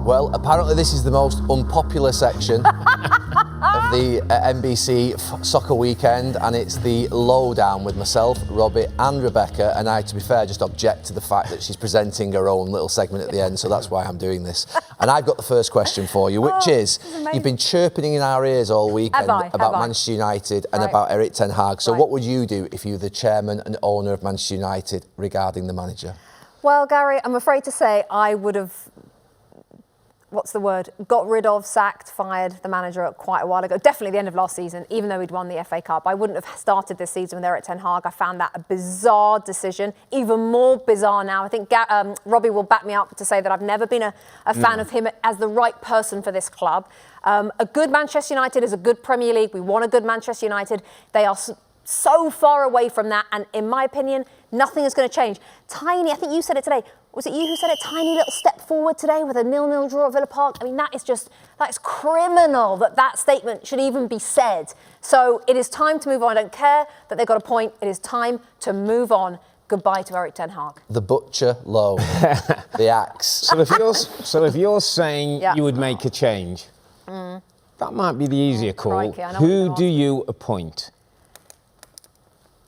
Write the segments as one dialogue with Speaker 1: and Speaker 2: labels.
Speaker 1: Well, apparently this is the most unpopular section of the NBC soccer weekend, and it's the Lowe Down with myself, Robbie and Rebecca, and I, to be fair, just object to the fact that she's presenting her own little segment at the end, so that's why I'm doing this. And I've got the first question for you, which is, you've been chirping in our ears all weekend about Manchester United and about Erik ten Hag, so what would you do if you were the chairman and owner of Manchester United regarding the manager?
Speaker 2: Well, Gary, I'm afraid to say I would have, got rid of, sacked, fired the manager quite a while ago. Definitely the end of last season, even though he'd won the FA Cup. I wouldn't have started this season with Erik ten Hag. I found that a bizarre decision, even more bizarre now. I think Robbie will back me up to say that I've never been a fan of him as the right person for this club. A good Manchester United is a good Premier League. We want a good Manchester United. They are so far away from that, and in my opinion, nothing is going to change. Tiny, I think you said it today. Was it you who said it? Tiny little step forward today with a 0-0 draw at Villa Park. I mean, that's criminal that statement should even be said. So it is time to move on. I don't care that they got a point. It is time to move on. Goodbye to Erik ten Hag.
Speaker 1: The butcher, Lowe. The axe.
Speaker 3: So if you're saying you would make a change, that might be the easier call.
Speaker 2: Crikey,
Speaker 3: who do you appoint?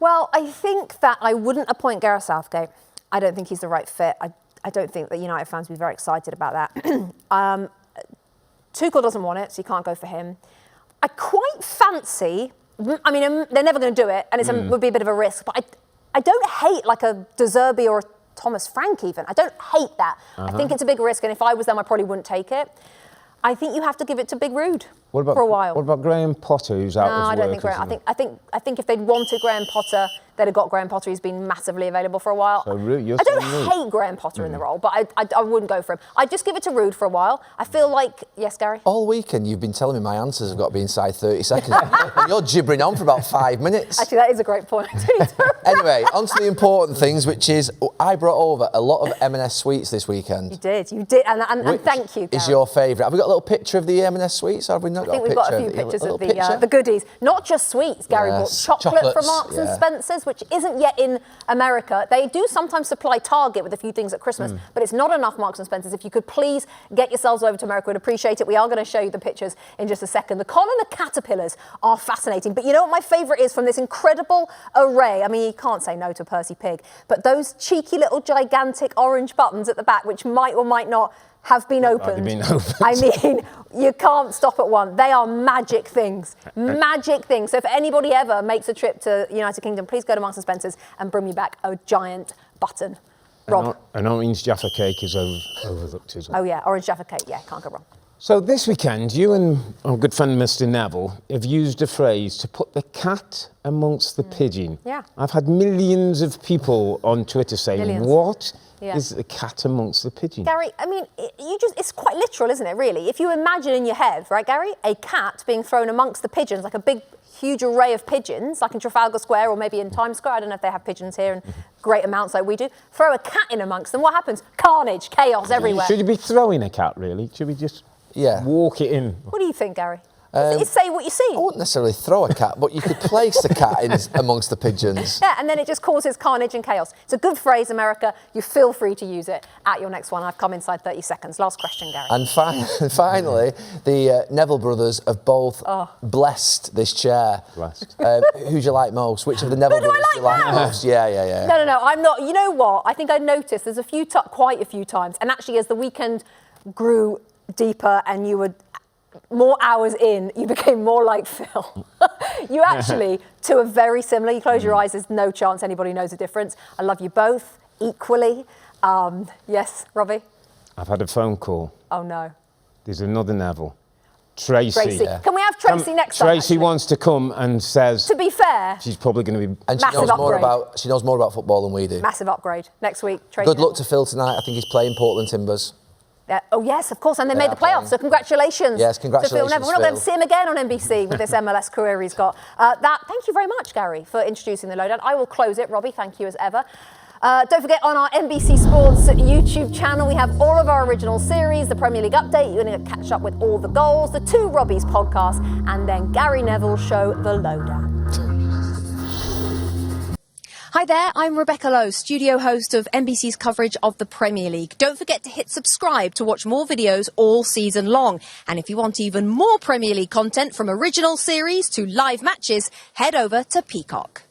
Speaker 2: Well, I think that I wouldn't appoint Gareth Southgate. I don't think he's the right fit. I don't think that United fans would be very excited about that. Tuchel doesn't want it, so you can't go for him. I quite fancy, I mean, they're never going to do it, and it would be a bit of a risk, but I don't hate like a De Zerbi or a Thomas Frank even. I don't hate that. I think it's a big risk, and if I was them, I probably wouldn't take it. I think you have to give it to Big Rude for a while.
Speaker 3: What about Graham Potter, who's out of work?
Speaker 2: No, I don't think Graham. I think if they'd wanted Graham Potter, they'd have got Graham Potter. He's been massively available for a while.
Speaker 3: So Rude,
Speaker 2: I don't hate Graham Potter in the role, but I wouldn't go for him. I'd just give it to Rude for a while. I feel like, yes, Gary?
Speaker 1: All weekend you've been telling me my answers have got to be inside 30 seconds. And you're gibbering on for about 5 minutes.
Speaker 2: Actually, that is a great point.
Speaker 1: Anyway, on to the important things, which is I brought over a lot of M&S sweets this weekend.
Speaker 2: You did, and thank you, Gareth.
Speaker 1: Is your favourite? Have we got a little picture of the M&S sweets, or have we not got a picture?
Speaker 2: I think we've got a few pictures of the goodies. Not just sweets, Gary bought chocolate from Marks and Spencer's, which isn't yet in America. They do sometimes supply Target with a few things at Christmas, but it's not enough Marks and Spencer's. If you could please get yourselves over to America, we'd appreciate it. We are going to show you the pictures in just a second. The collar and the caterpillars are fascinating, but you know what my favourite is from this incredible array? I mean, you can't say no to a Percy Pig, but those cheeky little gigantic orange buttons at the back, which might or might not have been opened. I mean, you can't stop at one. They are magic things. Magic things. So if anybody ever makes a trip to the United Kingdom, please go to Marks & Spencer's and bring me back a giant button. Rob?
Speaker 3: An orange Jaffa cake is overlooked as well.
Speaker 2: Oh yeah, orange Jaffa cake. Yeah, can't go wrong.
Speaker 3: So this weekend, you and our good friend Mr. Neville have used a phrase to put the cat amongst the pigeon.
Speaker 2: Yeah.
Speaker 3: I've had millions of people on Twitter saying, what is the cat amongst the pigeon?
Speaker 2: Gary, I mean, it's quite literal, isn't it, really? If you imagine in your head, right, Gary, a cat being thrown amongst the pigeons, like a big, huge array of pigeons, like in Trafalgar Square or maybe in Times Square. I don't know if they have pigeons here in great amounts like we do. Throw a cat in amongst them, what happens? Carnage, chaos everywhere.
Speaker 3: Should you be throwing a cat, really? Should we just walk it in?
Speaker 2: What do you think, Gary? Say what you see.
Speaker 1: I wouldn't necessarily throw a cat, but you could place the cat in amongst the pigeons.
Speaker 2: Yeah, and then it just causes carnage and chaos. It's a good phrase, America. You feel free to use it at your next one. I've come inside 30 seconds. Last question, Gary.
Speaker 1: And finally, the Neville brothers have both blessed this chair.
Speaker 3: Blessed.
Speaker 1: Who do you like most? Which of the Neville brothers do you like most? Yeah.
Speaker 2: No, I'm not. You know what? I think I noticed there's quite a few times, and actually as the weekend grew deeper and you were more hours in, you became more like Phil. You actually, two are very similar. You close your eyes, there's no chance anybody knows the difference. I love you both equally. Yes, Robbie?
Speaker 3: I've had a phone call.
Speaker 2: Oh, no.
Speaker 3: There's another Neville. Tracy.
Speaker 2: Yeah. Can we have Tracy next time?
Speaker 3: Tracy wants to come and says...
Speaker 2: To be fair...
Speaker 3: She's probably going to be...
Speaker 1: And she knows more about football than we do.
Speaker 2: Massive upgrade. Next week, Tracy.
Speaker 1: Good luck to Phil tonight. I think he's playing Portland Timbers.
Speaker 2: Oh, yes, of course, and they made the playoffs, so congratulations.
Speaker 1: Yes, congratulations,
Speaker 2: to Phil Neville. We're not going to see him again on NBC with this MLS career he's got. Thank you very much, Gary, for introducing the lowdown. I will close it. Robbie, thank you as ever. Don't forget, on our NBC Sports YouTube channel, we have all of our original series, the Premier League Update. You're going to catch up with all the goals, the two Robbies podcasts, and then Gary Neville's show, The Lowdown.
Speaker 4: Hi there, I'm Rebecca Lowe, studio host of NBC's coverage of the Premier League. Don't forget to hit subscribe to watch more videos all season long. And if you want even more Premier League content, from original series to live matches, head over to Peacock.